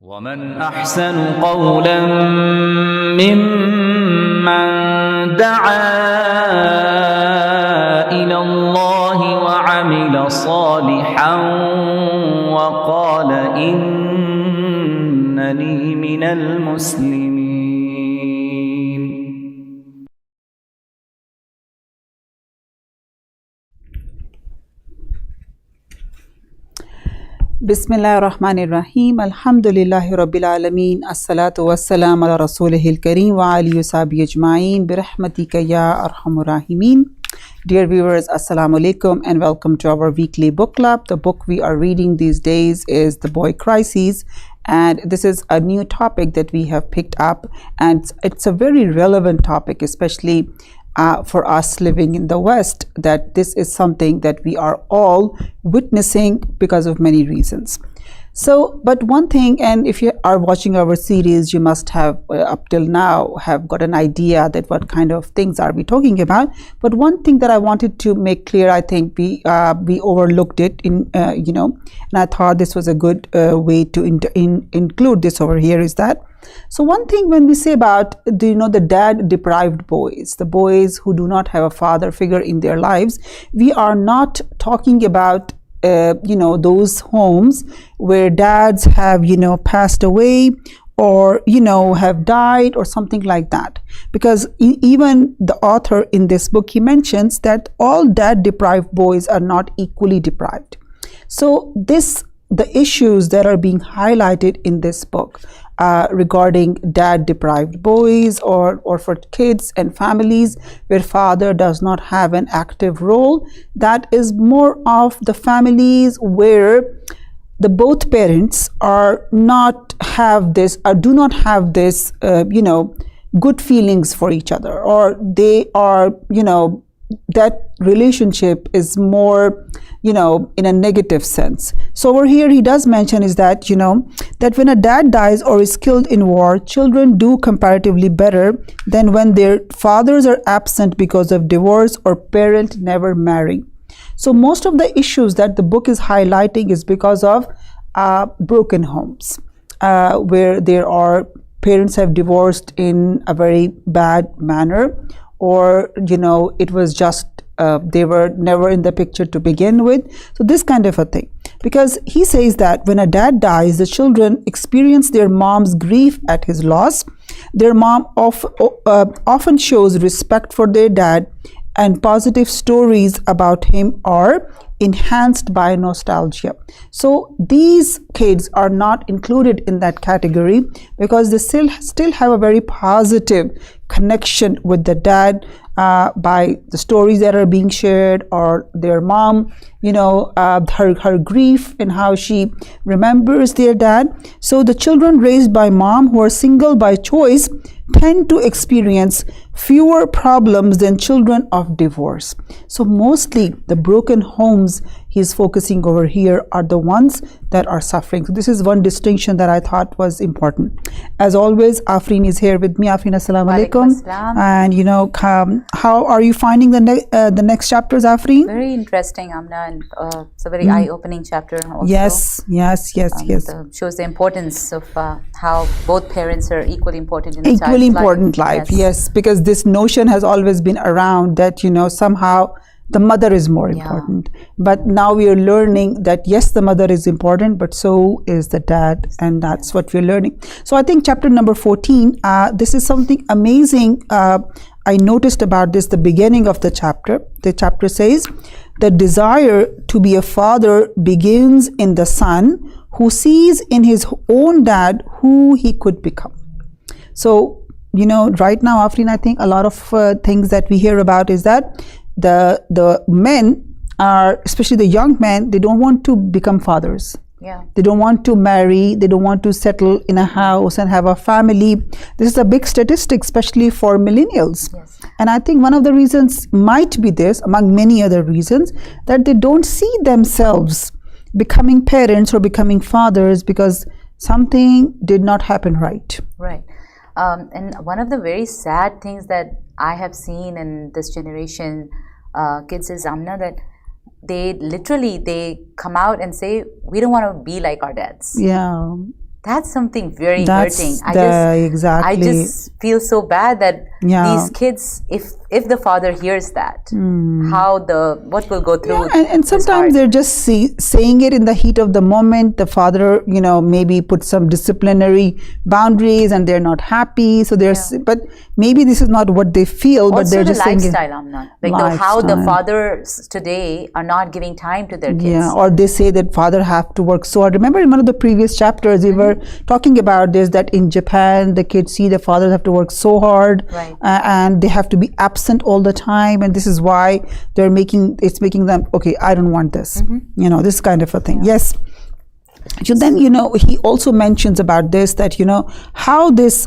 ومن أحسن قولا ممن دعا إلى الله وعمل صالحا وقال إنني من المسلمين. Bismillah ar-Rahman ar-Rahim. Alhamdulillahi Rabbil Alameen. As-salatu was-salam ala Rasulihil Kareem wa alihi wa sahbihi ajma'in. Birahmatika ya arhamur rahimin. Dear viewers, Assalamu alaikum and welcome to our weekly book club. The book we are reading these days is The Boy Crises, and this is a new topic that we have picked up, and it's a very relevant topic, especially for us living in the West, that this is something that we are all witnessing because of many reasons. So, but one thing, and if you are watching our series, you must have up till now have got an idea that what kind of things are we talking about. But one thing that I wanted to make clear, I think we overlooked it in and I thought this was a good way to include this over here, is that so one thing when we say about the dad deprived boys, the boys who do not have a father figure in their lives, we are not talking about those homes where dads have passed away or have died or something like that, because even the author in this book, he mentions that all dad deprived boys are not equally deprived. So the issues that are being highlighted in this book regarding dad deprived boys or for kids and families where father does not have an active role, that is more of the families where the both parents are not have this or do not have this good feelings for each other, or they are that relationship is more in a negative sense. So over here he does mention is that that when a dad dies or is killed in war, children do comparatively better than when their fathers are absent because of divorce or parent never marry. So most of the issues that the book is highlighting is because of broken homes where there are parents have divorced in a very bad manner, or it was just they were never in the picture to begin with. So this kind of a thing, because he says that when a dad dies, the children experience their mom's grief at his loss. Their mom often shows respect for their dad, and positive stories about him are enhanced by nostalgia. So these kids are not included in that category because they still have a very positive connection with the dad by the stories that are being shared, or their mom, her grief and how she remembers their dad. So the children raised by mom who are single by choice tend to experience fewer problems than children of divorce. So mostly the broken homes he's focusing over here are the ones that are suffering. So this is one distinction that I thought was important. As always, Afreen is here with me. Afreen, assalamu alaikum. And how are you finding the next chapters, Afreen? Very interesting, Amna, and it's a very eye-opening chapter also. Yes. Shows the importance of how both parents are equally important in the child's equally important life. Yes, because this notion has always been around that somehow the mother is more important, but now we are learning that yes, the mother is important, but so is the dad, and that's what we're learning. So I think chapter number 14, this is something amazing I noticed about this, the beginning of the chapter. The chapter says, the desire to be a father begins in the son who sees in his own dad who he could become. So right now, Afreen, I think a lot of things that we hear about is that the men are, especially the young men, they don't want to become fathers. Yeah. They don't want to marry. They don't want to settle in a house and have a family. This is a big statistic, especially for millennials. Yes. And I think one of the reasons might be this, among many other reasons, that they don't see themselves becoming parents or becoming fathers because something did not happen right. Right. And one of the very sad things that I have seen in this generation kids is, Amna, that they come out and say, we don't want to be like our dads. Yeah. that's something very That's hurting. exactly. I just feel so bad that these kids, if the father hears that, what will go through. And sometimes they're just saying it in the heat of the moment. The father, maybe put some disciplinary boundaries, and they're not happy. So but maybe this is not what they feel, also but they're just saying it. lifestyle, Amna. Like how the fathers today are not giving time to their kids. Yeah, or they say that father have to work so hard. Remember in one of the previous chapters we were talking about this, that in Japan the kids see the fathers have to work so hard, and they have to be absent all the time, and this is why it's making them, okay, I don't want this, this kind of a thing. Yes. So then, he also mentions about this, that, how this,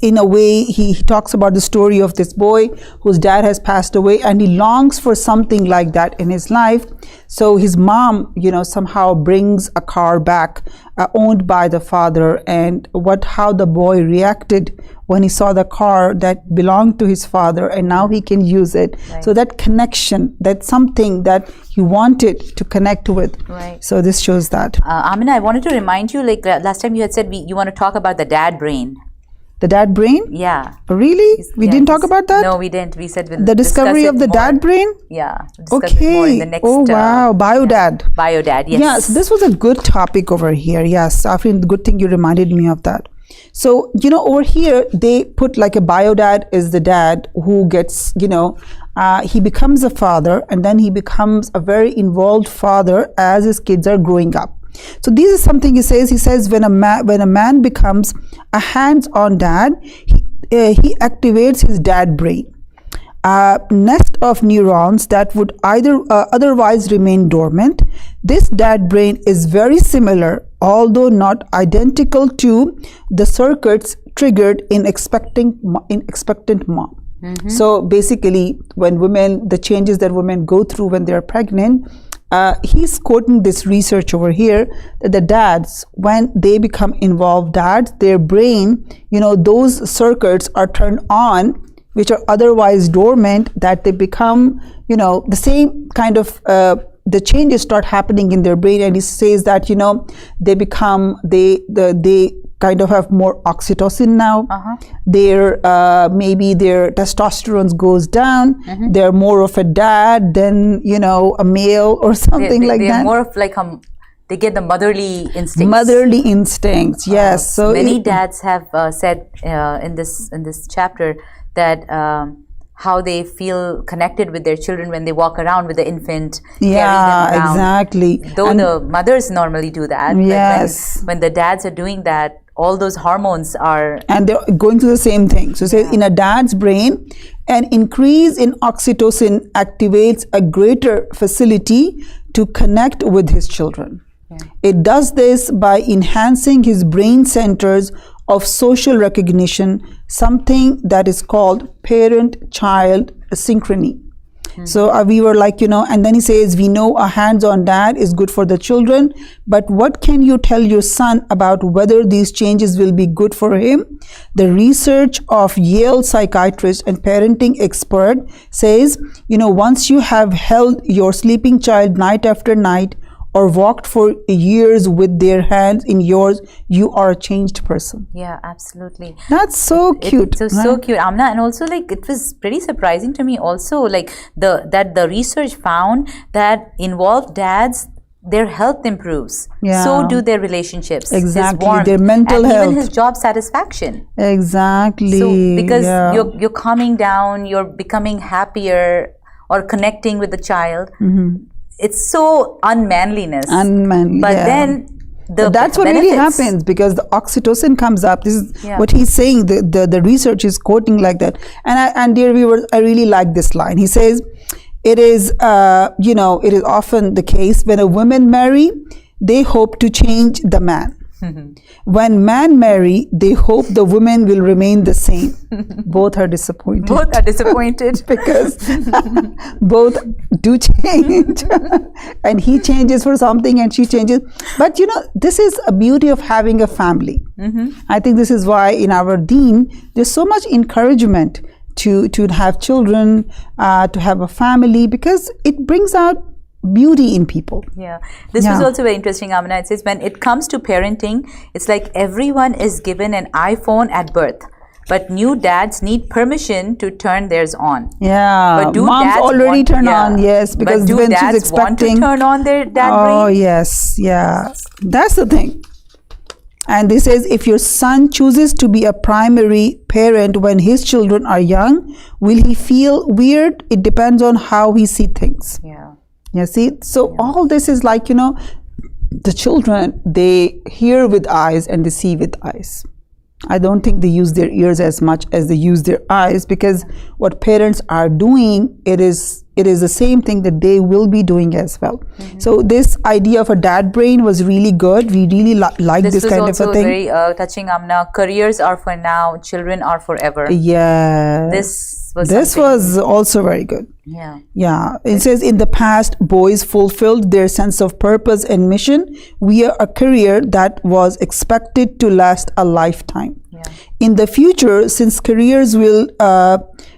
in a way, he talks about the story of this boy whose dad has passed away, and he longs for something like that in his life. So his mom, somehow brings a car back owned by the father, and how the boy reacted when he saw the car that belonged to his father, and now he can use it. So that connection, that's something that he wanted to connect with. So this shows that. Aminah, I wanted to remind you, like last time you had said you want to talk about the dad brain. The dad brain? Yeah. Really? We didn't talk about that? No, we didn't. We said we'll the discovery of the more. Dad brain? Yeah. Discuss it more in the next, wow. Biodad. Biodad, yes. Yes, this was a good topic over here. Yes, Afrin, good thing you reminded me of that. So, over here, they put like a biodad is the dad who gets, he becomes a father, and then he becomes a very involved father as his kids are growing up. So this is something he says when a man becomes a hands-on dad, he activates his dad brain, a nest of neurons that would either otherwise remain dormant. This dad brain is very similar, although not identical, to the circuits triggered in expectant mom. So basically, when the changes that women go through when they're pregnant, he's quoting this research over here, that the dads, when they become involved dads, their brain, those circuits are turned on, which are otherwise dormant, that they become, the same kind of, the changes start happening in their brain. And he says that, they kind of have more oxytocin now. Maybe their testosterone goes down. They're more of a dad than, a male or something like that. They're more of like they get the motherly instincts. Motherly instincts, yes. So many dads have said in this chapter that how they feel connected with their children when they walk around with the infant, carrying them around. Exactly. Though the mothers normally do that, yes, but when the dads are doing that, all those hormones are... And they're going through the same thing. So say in a dad's brain, an increase in oxytocin activates a greater facility to connect with his children. It does this by enhancing his brain centers of social recognition, something that is called parent-child synchrony. So we were like, and then he says, we know a hands-on dad is good for the children, but what can you tell your son about whether these changes will be good for him? The research of Yale psychiatrist and parenting expert says, once you have held your sleeping child night after night, or walked for years with their hands in yours, you are a changed person. Yeah, absolutely. That's so cute. It's so cute, Amna. And also, like, it was pretty surprising to me also, like, that the research found that involved dads, their health improves. So do their relationships. Exactly. His warmth, their mental and health. even his job satisfaction. Exactly. So because you're calming down, you're becoming happier, or connecting with the child. It's so unmanliness. But then that's what really happens, because the oxytocin comes up. This is what he's saying. The research is quoting like that. And dear viewers, I really like this line. He says, it is it is often the case when a woman marry, they hope to change the man. When men marry, they hope the woman will remain the same. Both are disappointed. Both are disappointed. Because both do change. And he changes for something and she changes. But this is a beauty of having a family. I think this is why in our deen, there's so much encouragement to have children, to have a family, because it brings out beauty in people. Yeah, this was also very interesting, Aminah. It says when it comes to parenting, it's like everyone is given an iPhone at birth, but new dads need permission to turn theirs on. Yeah, but do moms dads already turn on, yes, because but do when dads she's expecting, want to turn on their dad oh brain? yes, yeah, that's the thing. And this says, if your son chooses to be a primary parent when his children are young, will he feel weird? It depends on how he sees things. Yeah. You see, so all this is like, the children, they hear with eyes and they see with eyes. I don't think they use their ears as much as they use their eyes, because what parents are doing, it is the same thing that they will be doing as well. So this idea of a dad brain was really good. We really like this kind of a thing. This was also very touching, Amna. Careers are for now, children are forever. Yeah. This was also very good. Yeah. It says, in the past, boys fulfilled their sense of purpose and mission via a career that was expected to last a lifetime. In the future, since careers will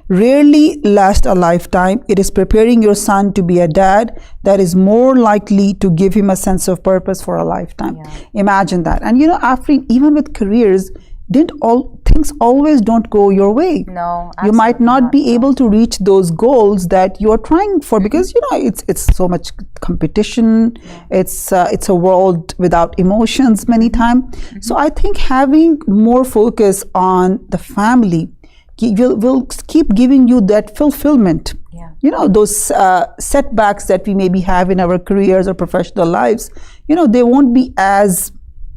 rarely last a lifetime, it is preparing your son to be a dad that is more likely to give him a sense of purpose for a lifetime. Imagine that. And Afrin, even with careers, things always don't go your way. No, you might not be able to reach those goals that you are trying for, because it's so much competition. It's a world without emotions many times. So I think having more focus on the family will keep giving you that fulfillment. Those setbacks that we maybe have in our careers or professional lives, they won't be as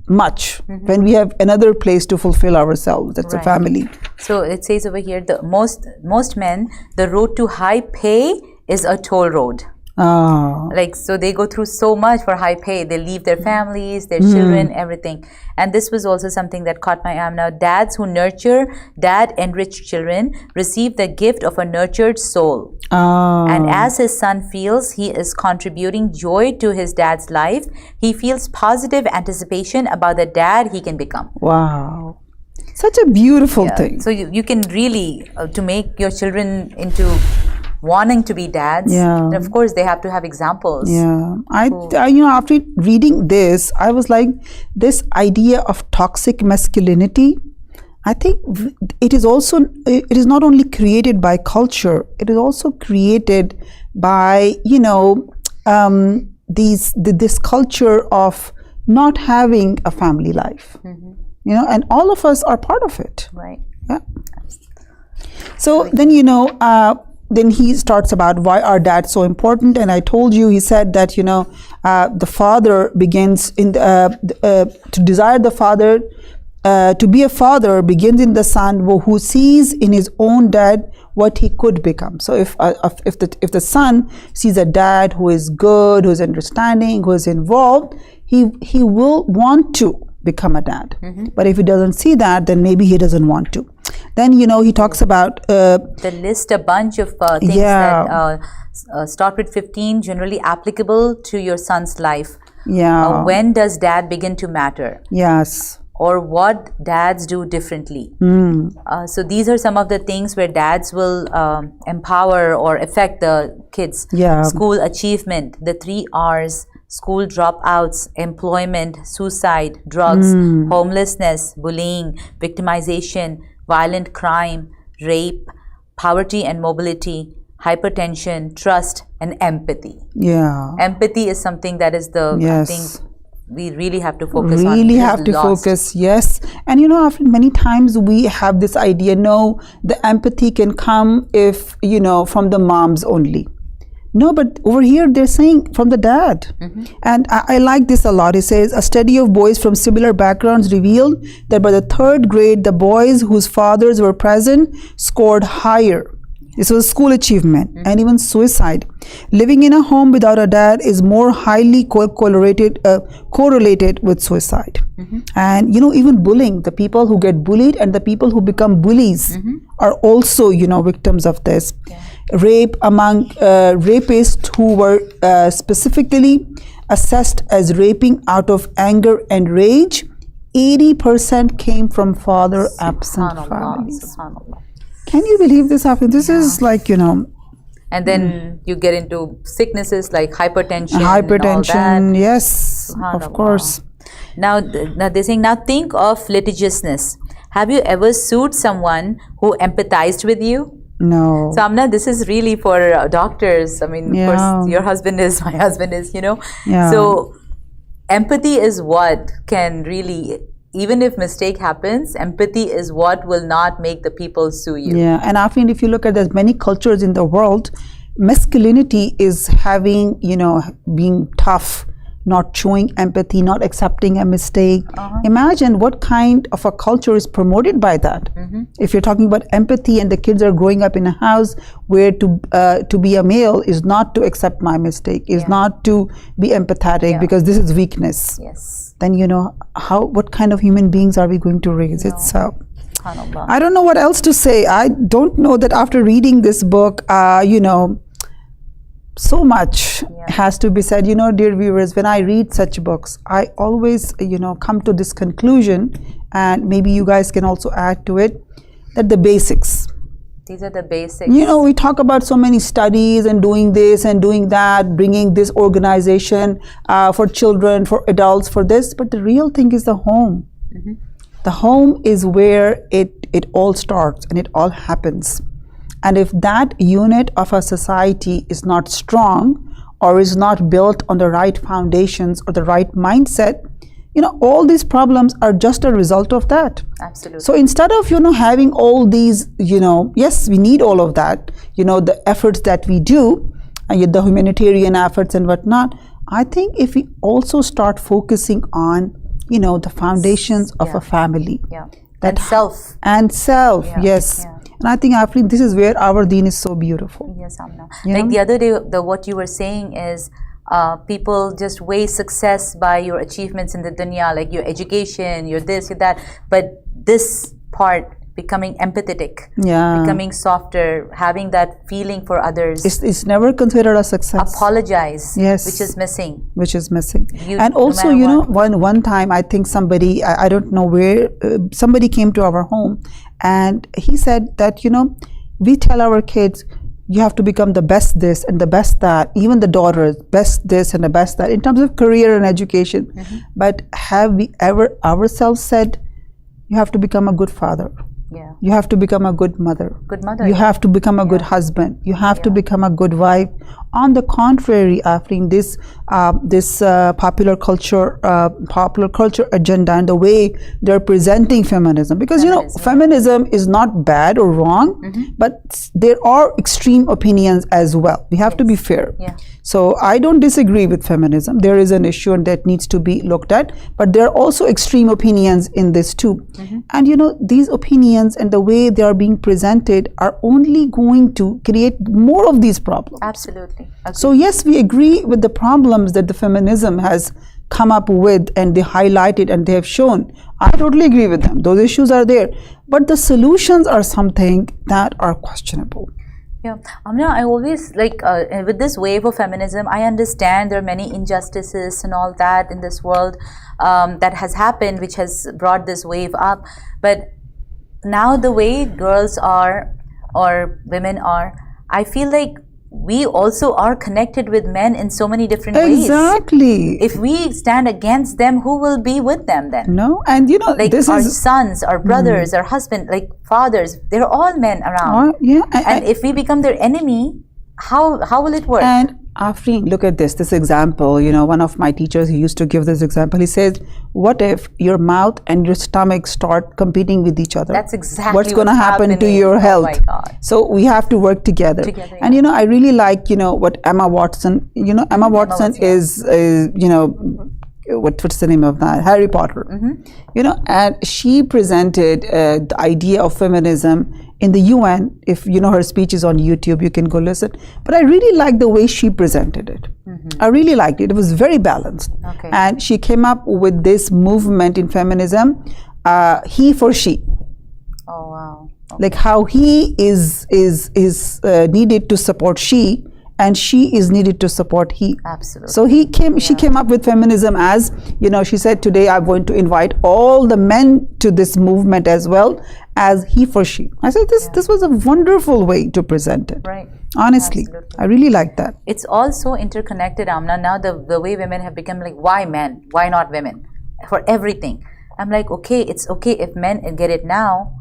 much when we have another place to fulfill ourselves. That's a family. So it says over here, the most men, the road to high pay is a toll road. So they go through so much for high pay. They leave their families, their children, everything. And this was also something that caught my eye. Now, dads who nurture dad-enriched children receive the gift of a nurtured soul. And as his son feels he is contributing joy to his dad's life, he feels positive anticipation about the dad he can become. Wow. Such a beautiful thing. So you can really, to make your children into wanting to be dads, and of course they have to have examples. After reading this, I was like, this idea of toxic masculinity, I think it is not only created by culture, it is also created by this culture of not having a family life. And all of us are part of it. So then he starts about why are dads so important, and I told you, he said that the father begins to desire the father to be a father begins in the son who sees in his own dad what he could become. So if the son sees a dad who is good, who is understanding, who is involved, he will want to become a dad. But if he doesn't see that, then maybe he doesn't want to. Then he talks about the list a bunch of things that start with 15, generally applicable to your son's life. When does dad begin to matter? Or what dads do differently. So these are some of the things where dads will empower or affect the kids. School achievement, the 3 R's, school dropouts, employment, suicide, drugs, homelessness, bullying, victimization, violent crime, rape, poverty and mobility, hypertension, trust, and empathy. Empathy is something that is I think we really have to focus on. Yes. And after many times we have this idea, no, the empathy can come if, from the moms only. No, but over here they're saying from the dad. And I like this a lot. It says, a study of boys from similar backgrounds revealed that by the 3rd grade, the boys whose fathers were present scored higher. This was school achievement and even suicide. Living in a home without a dad is more highly correlated with suicide. And even bullying, the people who get bullied and the people who become bullies are also victims of this. Rape, among rapists who were specifically assessed as raping out of anger and rage, 80% came from father absent families. Can you believe this? This is like, and then you get into sicknesses like hypertension and all that. Yes, of course. Now they're saying, now think of litigiousness. Have you ever sued someone who empathized with you? No. So Amna, this is really for doctors. I mean, of course, your husband is, my husband is, So empathy is what can really, even if mistake happens, empathy is what will not make the people sue you. Yeah, and I think if you look at there's many cultures in the world, masculinity is having, being tough, not showing empathy, not accepting a mistake. Imagine what kind of a culture is promoted by that. If you're talking about empathy and the kids are growing up in a house where to be a male is not to accept my mistake, is not to be empathetic because this is weakness. Yes. Then what kind of human beings are we going to raise? It's I don't know what else to say. I don't know that after reading this book, so much has to be said. Dear viewers, when I read such books, I always, come to this conclusion, and maybe you guys can also add to it, that the basics. These are the basics. We talk about so many studies and doing this and doing that, bringing this organization for children, for adults, for this, but the real thing is the home. The home is where it all starts and it all happens. And if that unit of a society is not strong or is not built on the right foundations or the right mindset, all these problems are just a result of that. Absolutely. So instead of, having all these, yes, we need all of that, the efforts that we do, the humanitarian efforts and whatnot, I think if we also start focusing on, the foundations of a family. And self. And self, yes. And I think this is where our deen is so beautiful. Yes, Amna. Like the other day, what you were saying is people just weigh success by your achievements in the dunya, like your education, your this, your that. But this part, becoming empathetic, becoming softer, having that feeling for others. It's never considered a success. Apologize, yes, which is missing. And also, one time I think somebody, I don't know where, somebody came to our home and he said that, we tell our kids, you have to become the best this and the best that, even the daughters, best this and the best that, in terms of career and education. But have we ever ourselves said, you have to become a good father? You have to become a good mother. You have to become a good husband. You have to become a good wife. On the contrary, Afreen, this popular culture agenda and the way they're presenting feminism, because feminism is not bad or wrong, but there are extreme opinions as well. We have to be fair. So I don't disagree with feminism. There is an issue and that needs to be looked at, but there are also extreme opinions in this too. And these opinions and the way they are being presented are only going to create more of these problems. Absolutely. So yes, we agree with the problems that the feminism has come up with and they highlighted and they have shown. I totally agree with them. Those issues are there. But the solutions are something that are questionable. Amina, I always with this wave of feminism, I understand there are many injustices and all that in this world that has happened, which has brought this wave up. But now the way girls are or women are, I feel like we also are connected with men in so many different ways. Exactly. If we stand against them, who will be with them then? No, and this our sons, our brothers, our husbands, fathers, they're all men around. And if we become their enemy, how will it work? And Afreen, look at this example. One of my teachers, he used to give this example. He says, what if your mouth and your stomach start competing with each other? That's exactly what's going to happen to your health. Oh my God. So we have to work together. And I really like what Emma Watson, Emma Watson is what's the name of that? Harry Potter. And she presented the idea of feminism in the UN. If her speech is on YouTube, you can go listen. But I really liked the way she presented it. I really liked it. It was very balanced. And she came up with this movement in feminism, he for she. Oh wow! Like how he is needed to support she, and she is needed to support he. Absolutely. So she came up with feminism as, she said, today I'm going to invite all the men to this movement as well as he for she. I said this was a wonderful way to present it. Right. Honestly, Absolutely. I really like that. It's also interconnected, Amna. Now the way women have become like, why men? Why not women? For everything. I'm like, okay, it's okay if men get it now.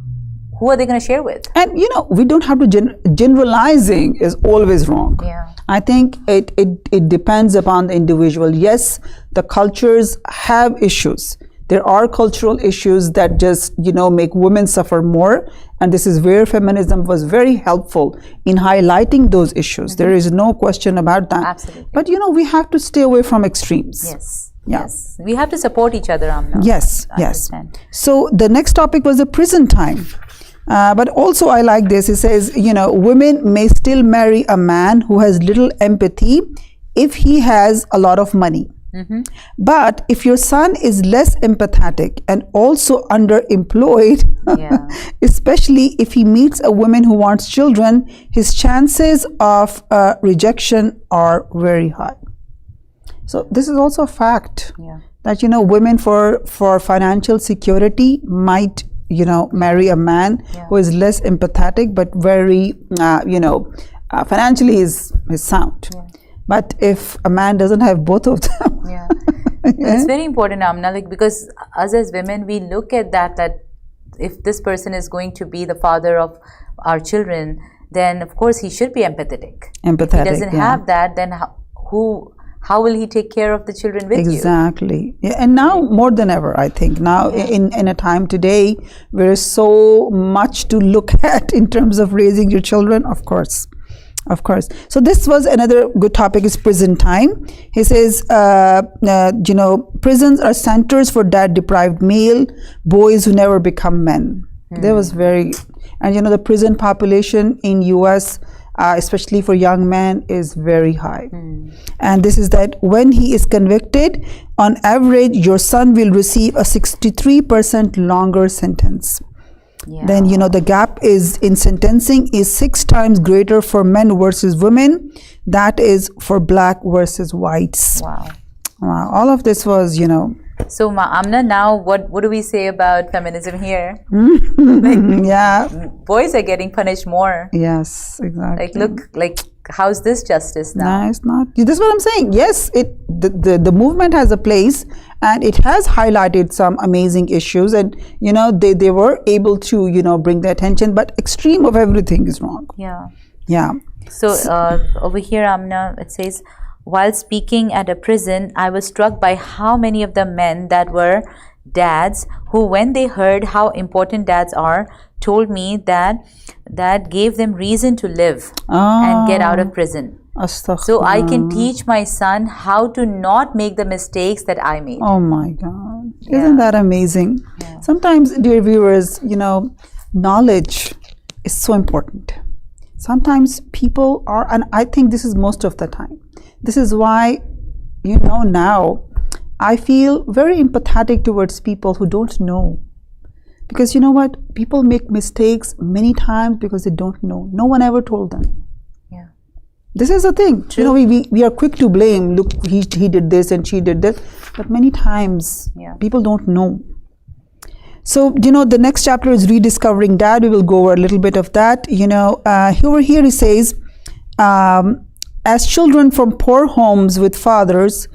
Who are they going to share with? And we don't have to generalizing is always wrong. Yeah. I think it depends upon the individual. Yes, the cultures have issues. There are cultural issues that just make women suffer more, and this is where feminism was very helpful in highlighting those issues. There is no question about that. Absolutely. But we have to stay away from extremes. Yes. Yeah. Yes. We have to support each other, Amna. Yes. I Yes. understand. So the next topic was the prison time. But also I like this. It says, women may still marry a man who has little empathy if he has a lot of money. But if your son is less empathetic and also underemployed, Yeah. especially if he meets a woman who wants children, his chances of rejection are very high. So this is also a fact. Yeah. That women for financial security might marry a man who is less empathetic but very financially is sound. But if a man doesn't have both of them, Yeah. It's very important, Amna, because us as women, we look at that if this person is going to be the father of our children, then of course he should be empathetic. If he doesn't have that, then how will he take care of the children with you? Exactly. Yeah, and now more than ever, I think now in a time today where there's so much to look at in terms of raising your children, of course. So this was another good topic, is prison time. He says, prisons are centers for dad deprived male boys who never become men. That was very, and the prison population in US, especially for young men, is very high. And this is that when he is convicted, on average your son will receive a 63% longer sentence. Yeah. Then the gap is in sentencing is 6 times greater for men versus women. That is for black versus whites. Wow. All of this was So Amna, now what do we say about feminism here? Yeah, Boys are getting punished more. yes, exactly. Look, how's this justice now? No, it's not. This is what I'm saying. Yes, the movement has a place, and it has highlighted some amazing issues, and they were able to bring the attention, but extreme of everything is wrong. Yeah. So over here, Amna, it says, while speaking at a prison, I was struck by how many of the men that were dads who, when they heard how important dads are, told me that gave them reason to live and get out of prison. So I can teach my son how to not make the mistakes that I made. Oh my God. Isn't that amazing? Yeah. Sometimes, dear viewers, knowledge is so important. Sometimes people are, and I think this is most of the time. This is why, now I feel very empathetic towards people who don't know. Because what? People make mistakes many times because they don't know. No one ever told them. Yeah. This is the thing. True. We are quick to blame. Look, he did this and she did this. But many times people don't know. So, the next chapter is rediscovering dad. We will go over a little bit of that. Over here he says, as children from poor homes with fathers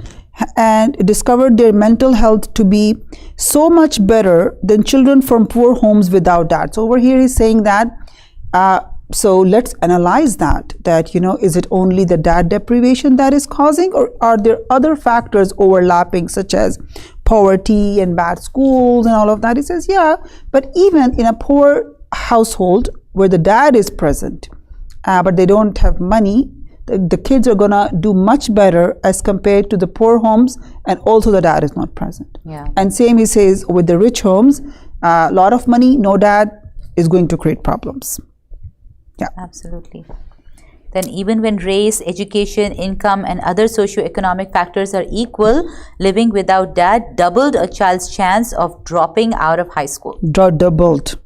and discovered their mental health to be so much better than children from poor homes without dad. So over here he's saying that, so let's analyze that, is it only the dad deprivation that is causing, or are there other factors overlapping, such as poverty and bad schools and all of that? He says, yeah, but even in a poor household where the dad is present, but they don't have money, the kids are gonna do much better as compared to the poor homes, and also the dad is not present. Yeah. And same he says with the rich homes, a lot of money, no dad, is going to create problems. Yeah. Absolutely. Then even when race, education, income, and other socioeconomic factors are equal, living without dad doubled a child's chance of dropping out of high school. Doubled.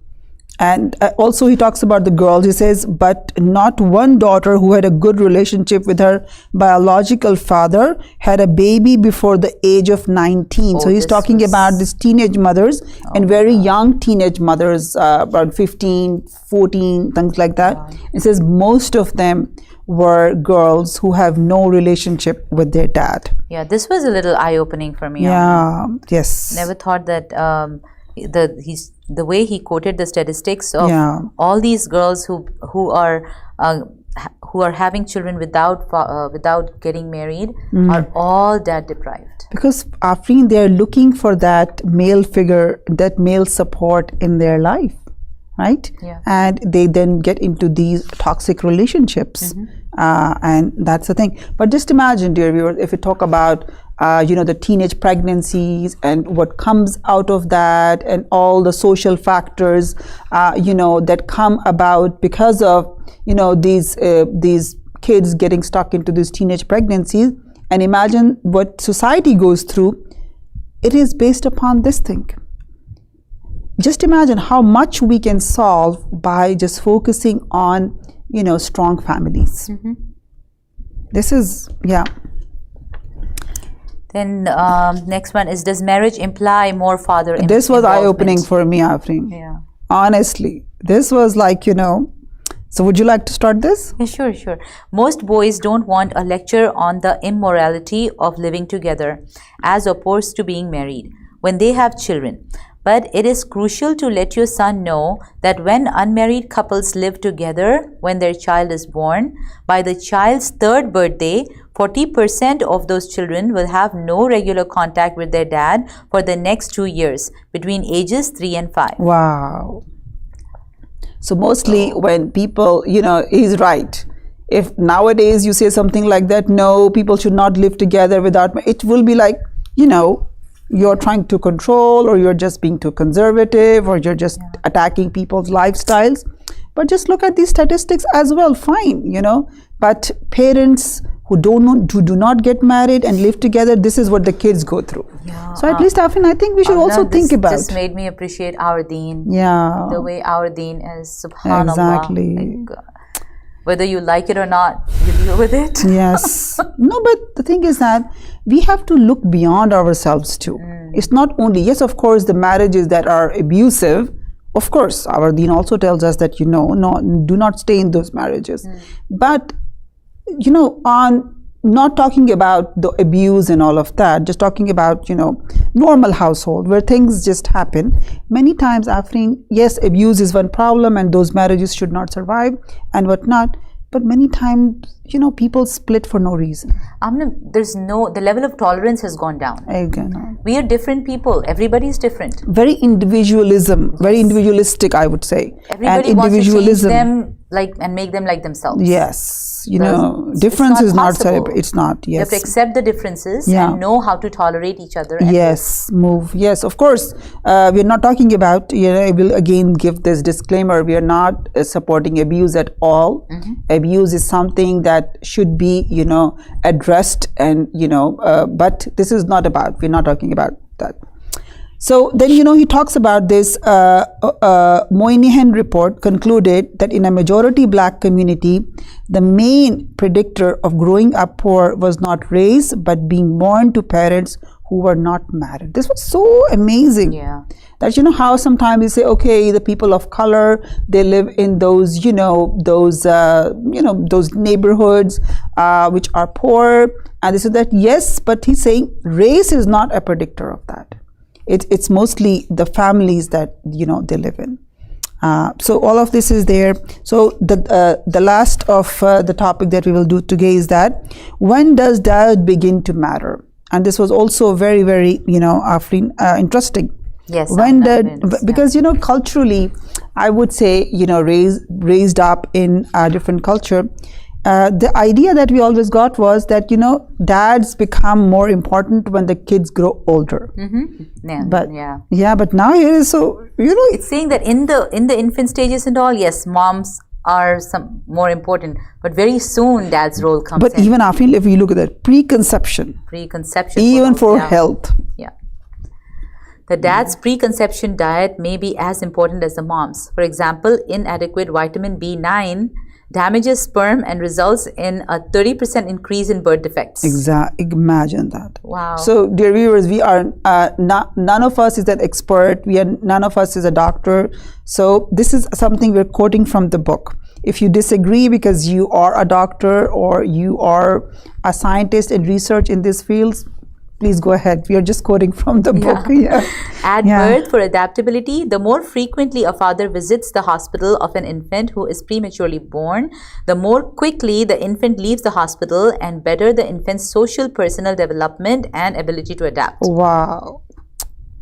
And also he talks about the girls. He says, but not one daughter who had a good relationship with her biological father had a baby before the age of 19. So he's talking about these teenage mothers and very young teenage mothers, about 15, 14, things like that. Wow. It says most of them were girls who have no relationship with their dad. Yeah, this was a little eye-opening for me. Yeah, yes. Never thought that the way he quoted the statistics of all these girls who are having children without getting married are all dad deprived. Because Afreen, they are looking for that male figure, that male support in their life, right? Yeah. And they then get into these toxic relationships, and that's the thing. But just imagine, dear viewers, if we talk about the teenage pregnancies and what comes out of that, and all the social factors that come about because of these kids getting stuck into these teenage pregnancies. And imagine what society goes through. It is based upon this thing. Just imagine how much we can solve by just focusing on strong families. This is Then next one is, does marriage imply more father involvement? This was eye-opening for me, Afreen. Yeah. Honestly, this was like, So would you like to start this? Yeah, sure. Most boys don't want a lecture on the immorality of living together as opposed to being married when they have children. But it is crucial to let your son know that when unmarried couples live together when their child is born, by the child's third birthday, 40% of those children will have no regular contact with their dad for the next 2 years, between ages 3 and 5. Wow. So mostly when people, he's right. If nowadays you say something like that, no, people should not live together without, it will be like, you're trying to control, or you're just being too conservative, or you're just attacking people's lifestyles. But just look at these statistics as well, fine, But parents who do not get married and live together, this is what the kids go through. Yeah. So at least, Afreen, I think we should also think about. This made me appreciate our deen. Yeah. The way our deen is, subhanallah. Exactly. Whether you like it or not, you deal with it. Yes. No, but the thing is that we have to look beyond ourselves too. It's not only, yes, of course, the marriages that are abusive, of course, our deen also tells us that, do not stay in those marriages. But, on not talking about the abuse and all of that, just talking about, normal household where things just happen. Many times, Afreen, yes, abuse is one problem and those marriages should not survive and whatnot. But many times, people split for no reason. The level of tolerance has gone down. Again, we are different people. Everybody is different. Very individualism, very individualistic, I would say. Everybody wants to change them and make them like themselves. Yes. Difference is not celebrated. It's not. Yes. You have to accept the differences and know how to tolerate each other. Yes. Move. Yes, of course. We're not talking about, I will again give this disclaimer. We are not supporting abuse at all. Abuse is something that should be, addressed and, but this is not about, we're not talking about that. So then, he talks about this, Moynihan report concluded that in a majority black community, the main predictor of growing up poor was not race, but being born to parents who were not married. This was so amazing. Yeah. That, how sometimes you say, okay, the people of color, they live in those, those neighborhoods, which are poor. And this is that, yes, but he's saying race is not a predictor of that. It's mostly the families that they live in. So all of this is there. So the last of the topic that we will do today is that when does dad begin to matter? And this was also very, very Afreen, interesting. Yes. Because culturally, I would say raised up in a different culture. The idea that we always got was that dads become more important when the kids grow older. But now it is so it's saying that in the infant stages and all, yes, moms are some more important, but very soon dad's role comes in. But even after, if you look at that preconception even for health. Yeah. The dad's preconception diet may be as important as the mom's. For example, inadequate vitamin B9 damages sperm and results in a 30% increase in birth defects. Imagine that. Wow. So, dear viewers, we are none of us is an expert. None of us is a doctor. So, this is something we're quoting from the book. If you disagree because you are a doctor or you are a scientist and research in these fields, please go ahead. We are just quoting from the book. At birth, for adaptability, the more frequently a father visits the hospital of an infant who is prematurely born, the more quickly the infant leaves the hospital and better the infant's social personal development and ability to adapt. Wow.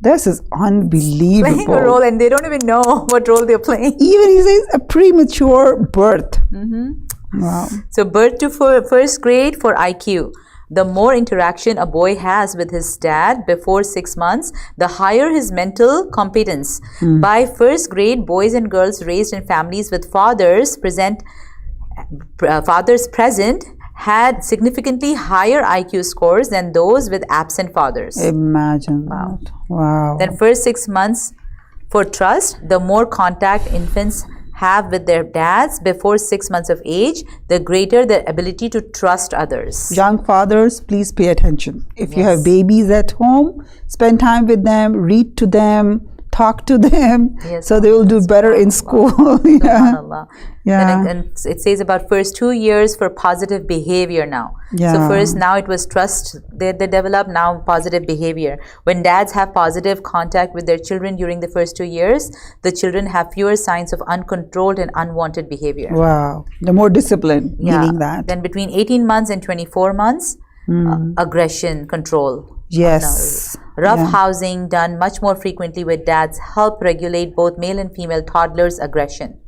This is unbelievable. Playing a role, and they don't even know what role they're playing. Even he says a premature birth. Wow. So birth to first grade for IQ. The more interaction a boy has with his dad before 6 months, the higher his mental competence. By first grade, boys and girls raised in families with fathers present had significantly higher IQ scores than those with absent fathers. Imagine that. Wow. Then first 6 months for trust, the more contact infants have with their dads before 6 months of age, the greater their ability to trust others. Young fathers, please pay attention. If you have babies at home, spend time with them, read to them, talk to them, so they will do better in school. And it says about first 2 years for positive behavior now. So first, now it was trust they develop, now positive behavior. When dads have positive contact with their children during the first 2 years, the children have fewer signs of uncontrolled and unwanted behavior. Wow. The more discipline, meaning that. Then between 18 months and 24 months, aggression, control. Yes. Rough housing done much more frequently with dads help regulate both male and female toddlers' aggression.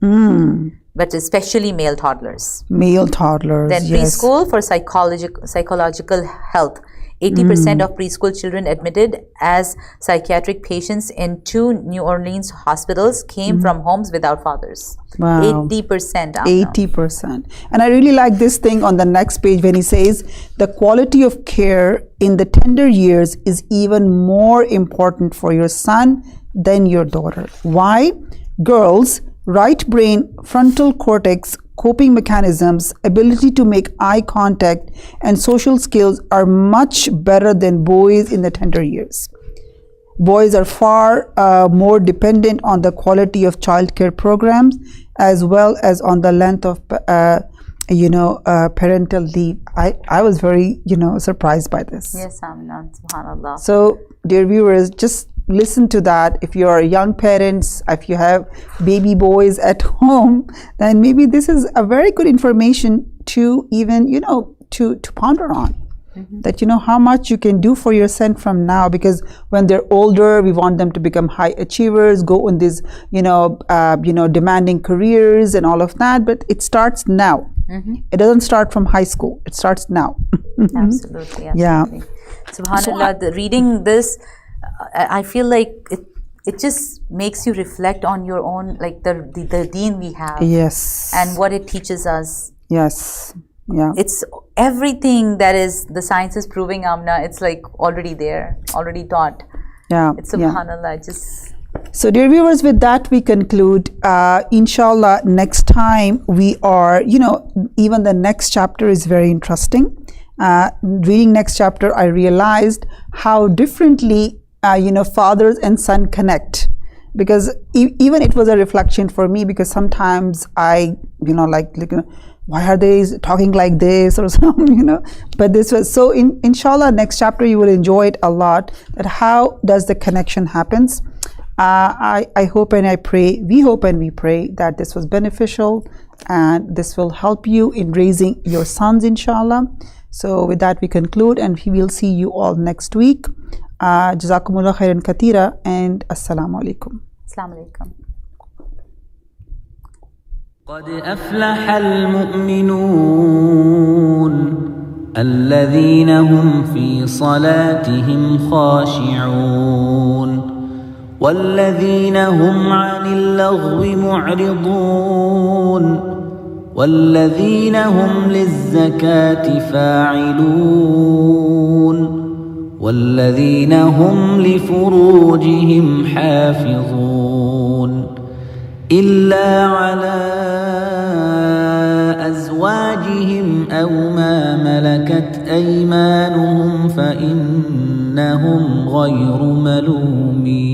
But especially male toddlers. Male toddlers, Then preschool for psychological health. 80% of preschool children admitted as psychiatric patients in 2 New Orleans hospitals came from homes without fathers. Wow. 80%. 80%. And I really like this thing on the next page when he says, the quality of care in the tender years is even more important for your son than your daughter. Why? Girls, right brain, frontal cortex, coping mechanisms, ability to make eye contact, and social skills are much better than boys in the tender years. Boys are far more dependent on the quality of childcare programs as well as on the length of parental leave. I was very surprised by this. Yes, Aminah, subhanallah. So dear viewers, just listen to that. If you are young parents, if you have baby boys at home, then maybe this is a very good information to even to ponder on. That how much you can do for your son from now, because when they're older, we want them to become high achievers, go on these demanding careers and all of that, but it starts now. It doesn't start from high school, it starts now. Absolutely. Yeah. Subhanallah, reading this, I feel like it just makes you reflect on your own, like the deen we have. Yes. And what it teaches us. Yes. Yeah. It's everything that is the science is proving, Amna. It's like already there, already taught. Yeah. It's subhanallah. Just. So dear viewers, with that we conclude. Inshallah, next time we are, even the next chapter is very interesting. Reading next chapter, I realized how differently fathers and son connect, because even it was a reflection for me, because sometimes I why are they talking like this or something, but this was so inshallah next chapter you will enjoy it a lot, that how does the connection happens. I hope and I pray, we hope and we pray that this was beneficial and this will help you in raising your sons, inshallah. So with that we conclude, and we will see you all next week. Jazakumullah khairan katira, and assalamu alaikum. Assalamu alaikum. قد أفلح المؤمنون الذين هم في صلاتهم خاشعون والذين هم عن اللغو معرضون والذين هم للزكاة فاعلون والذين هم لفروجهم حافظون إلا على أزواجهم أو ما ملكت أيمانهم فإنهم غير ملومين.